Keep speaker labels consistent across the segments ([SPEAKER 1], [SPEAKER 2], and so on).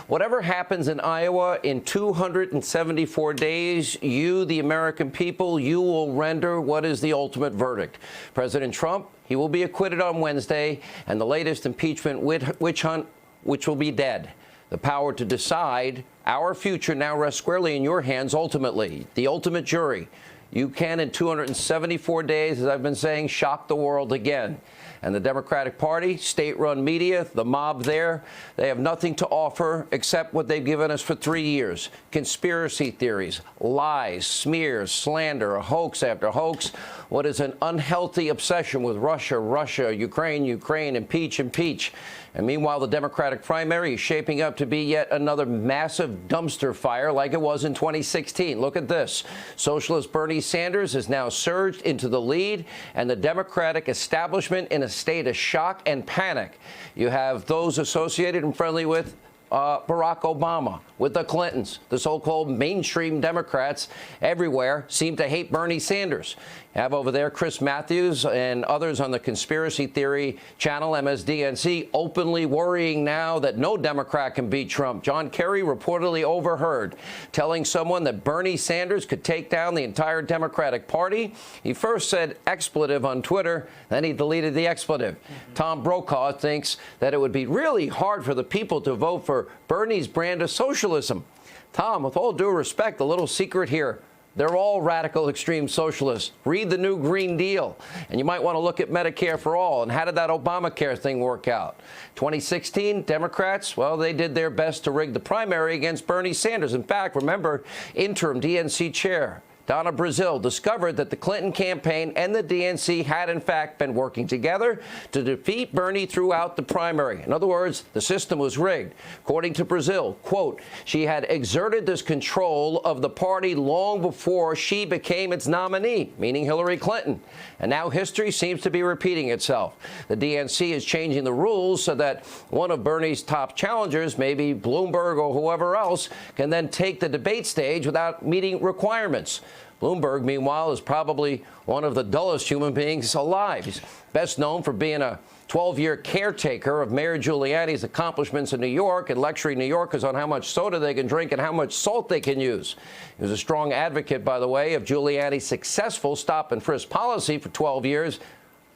[SPEAKER 1] Whatever happens in Iowa in 274 days, you, the American people, you will render what is the ultimate verdict. President Trump, he will be acquitted on Wednesday, and the latest impeachment witch hunt, which will be dead. The power to decide our future now rests squarely in your hands ultimately. The ultimate jury. You can, in 274 days, as I've been saying, shock the world again. And the Democratic Party, state-run media, the mob there, they have nothing to offer except what they've given us for 3 years. Conspiracy theories, lies, smears, slander, hoax after hoax. What is an unhealthy obsession with Russia, Russia, Ukraine, Ukraine, impeach, impeach. And meanwhile, the Democratic primary is shaping up to be yet another massive dumpster fire like it was in 2016. Look at this. Socialist Bernie Sanders has now surged into the lead, and the Democratic establishment in a state of shock and panic. You have those associated and friendly with Barack Obama, with the Clintons. The so-called mainstream Democrats everywhere seem to hate Bernie Sanders. You have over there Chris Matthews and others on the conspiracy theory channel, MSDNC, openly worrying now that no Democrat can beat Trump. John Kerry reportedly overheard telling someone that Bernie Sanders could take down the entire Democratic Party. He first said expletive on Twitter, then he deleted the expletive. Tom Brokaw thinks that it would be really hard for the people to vote for Bernie's brand of socialism. Tom, with all due respect, a little secret here. They're all radical extreme socialists. Read the new Green Deal. And you might want to look at Medicare for all. And how did that Obamacare thing work out? 2016, Democrats, well, they did their best to rig the primary against Bernie Sanders. In fact, remember, interim DNC chair Donna Brazile discovered that the Clinton campaign and the DNC had, in fact, been working together to defeat Bernie throughout the primary. In other words, the system was rigged. According to Brazile, quote, she had exerted this control of the party long before she became its nominee, meaning Hillary Clinton. And now history seems to be repeating itself. The DNC is changing the rules so that one of Bernie's top challengers, maybe Bloomberg or whoever else, can then take the debate stage without meeting requirements. Bloomberg, meanwhile, is probably one of the dullest human beings alive. He's best known for being a 12-year caretaker of Mayor Giuliani's accomplishments in New York and lecturing New Yorkers on how much soda they can drink and how much salt they can use. He was a strong advocate, by the way, of Giuliani's successful stop-and-frisk policy for 12 years,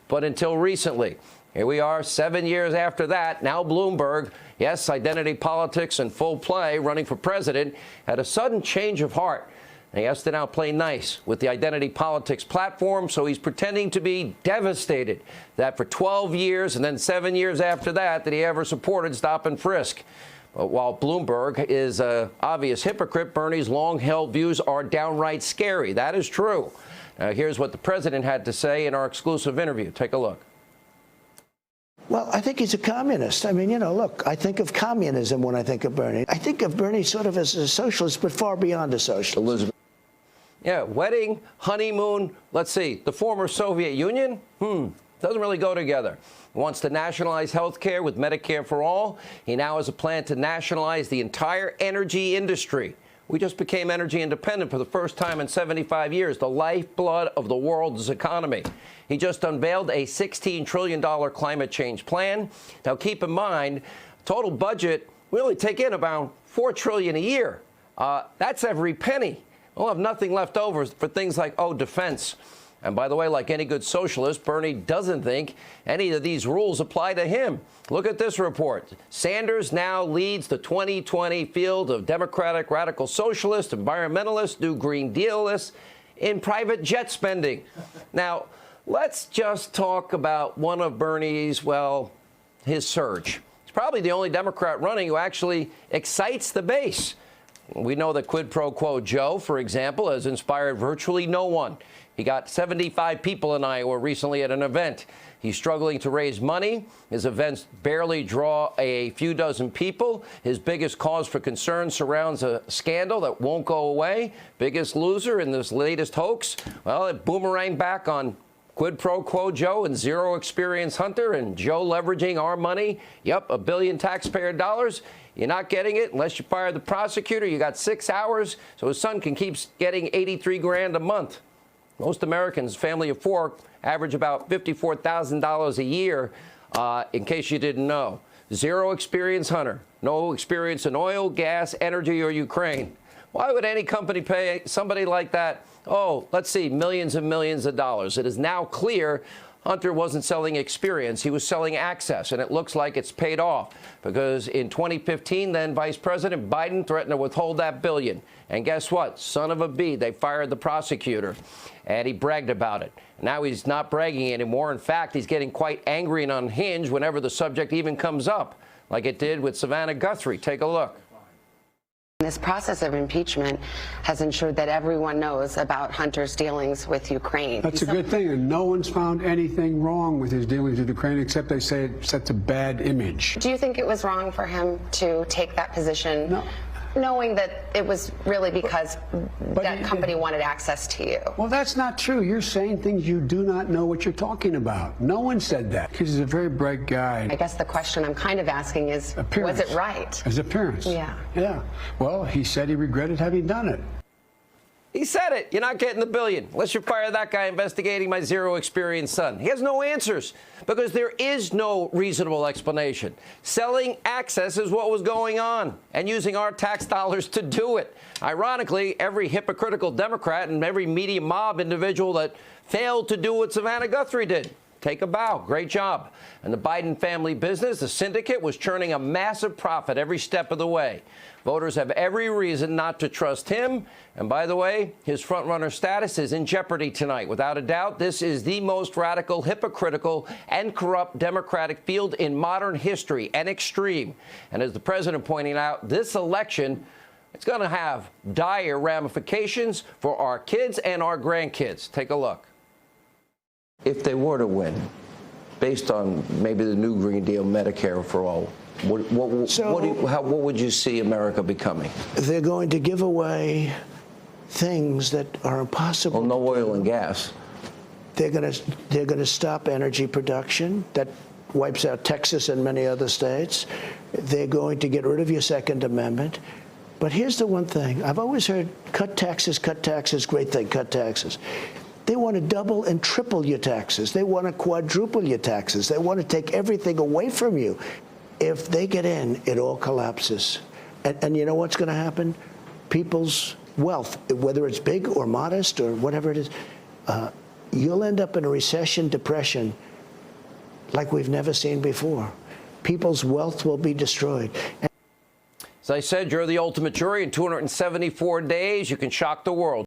[SPEAKER 1] but until recently. Here we are 7 years after that. Now Bloomberg, yes, identity politics in full play, running for president, had a sudden change of heart. He has to now play nice with the identity politics platform, so he's pretending to be devastated that for 12 years and then 7 years after that he ever supported stop and frisk. But while Bloomberg is an obvious hypocrite, Bernie's long-held views are downright scary. That is true. Now, here's what the president had to say in our exclusive interview. Take a look.
[SPEAKER 2] Well, I think he's a communist. I mean, you know, look, I think of communism when I think of Bernie. I think of Bernie sort of as a socialist, but far beyond a socialist. Elizabeth.
[SPEAKER 1] Yeah, wedding, honeymoon, let's see, the former Soviet Union? Doesn't really go together. He wants to nationalize health care with Medicare for all. He now has a plan to nationalize the entire energy industry. We just became energy independent for the first time in 75 years, the lifeblood of the world's economy. He just unveiled a $16 trillion climate change plan. Now, keep in mind, total budget, we only take in about $4 trillion a year. That's every penny. We'll have nothing left over for things like, defense. And by the way, like any good socialist, Bernie doesn't think any of these rules apply to him. Look at this report. Sanders now leads the 2020 field of Democratic radical socialists, environmentalists, new Green Dealists in private jet spending. Now, let's just talk about one of Bernie's, well, his surge. He's probably the only Democrat running who actually excites the base. We know that quid pro quo Joe, for example, has inspired virtually no one. He got 75 people in Iowa recently at an event. He's struggling to raise money. His events barely draw a few dozen people. His biggest cause for concern surrounds a scandal that won't go away. Biggest loser in this latest hoax? Well, it boomeranged back on quid pro quo Joe and zero experience Hunter, and Joe leveraging our money. Yep, $1 billion taxpayer dollars. You're not getting it unless you fire the prosecutor. You got 6 hours, so his son can keep getting $83,000 a month. Most Americans, family of four, average about $54,000 a year, in case you didn't know. Zero experience hunter. No experience in oil, gas, energy, or Ukraine. Why would any company pay somebody like that, let's see, millions and millions of dollars? It is now clear Hunter wasn't selling experience. He was selling access, and it looks like it's paid off because in 2015, then Vice President Biden threatened to withhold that billion. And guess what? Son of a bee, they fired the prosecutor, and he bragged about it. Now he's not bragging anymore. In fact, he's getting quite angry and unhinged whenever the subject even comes up, like it did with Savannah Guthrie. Take a look.
[SPEAKER 3] This process of impeachment has ensured that everyone knows about Hunter's dealings with Ukraine.
[SPEAKER 4] That's a good thing, and no one's found anything wrong with his dealings with Ukraine except they say it sets a bad image.
[SPEAKER 3] Do you think it was wrong for him to take that position?
[SPEAKER 4] No.
[SPEAKER 3] Knowing that it was really because that company wanted access to you?
[SPEAKER 4] Well, that's not true. You're saying things you do not know what you're talking about. No one said that because he's a very bright guy.
[SPEAKER 3] I guess the question I'm kind of asking is,
[SPEAKER 4] appearance.
[SPEAKER 3] was it right?
[SPEAKER 4] His appearance.
[SPEAKER 3] Yeah.
[SPEAKER 4] Yeah. Well, he said he regretted having done it.
[SPEAKER 1] He said it. You're not getting the billion unless you fire that guy investigating my zero experience son. He has no answers because there is no reasonable explanation. Selling access is what was going on and using our tax dollars to do it. Ironically, every hypocritical Democrat and every media mob individual that failed to do what Savannah Guthrie did. Take a bow. Great job. And the Biden family business, the syndicate, was churning a massive profit every step of the way. Voters have every reason not to trust him. And by the way, his frontrunner status is in jeopardy tonight. Without a doubt, this is the most radical, hypocritical, and corrupt Democratic field in modern history and extreme. And as the president pointed out, this election, it's going to have dire ramifications for our kids and our grandkids. Take a look. If they were to win, based on maybe the new Green Deal, Medicare for all, what would you see America becoming?
[SPEAKER 2] They're going to give away things that are impossible.
[SPEAKER 1] Well, no oil and gas.
[SPEAKER 2] They're going to stop energy production. That wipes out Texas and many other states. They're going to get rid of your Second Amendment. But here's the one thing. I've always heard, cut taxes, great thing, cut taxes. They want to double and triple your taxes. They want to quadruple your taxes. They want to take everything away from you. If they get in, it all collapses. And you know what's going to happen? People's wealth, whether it's big or modest or whatever it is, you'll end up in a recession, depression, like we've never seen before. People's wealth will be destroyed.
[SPEAKER 1] As I said, you're the ultimate jury. In 274 days, you can shock the world.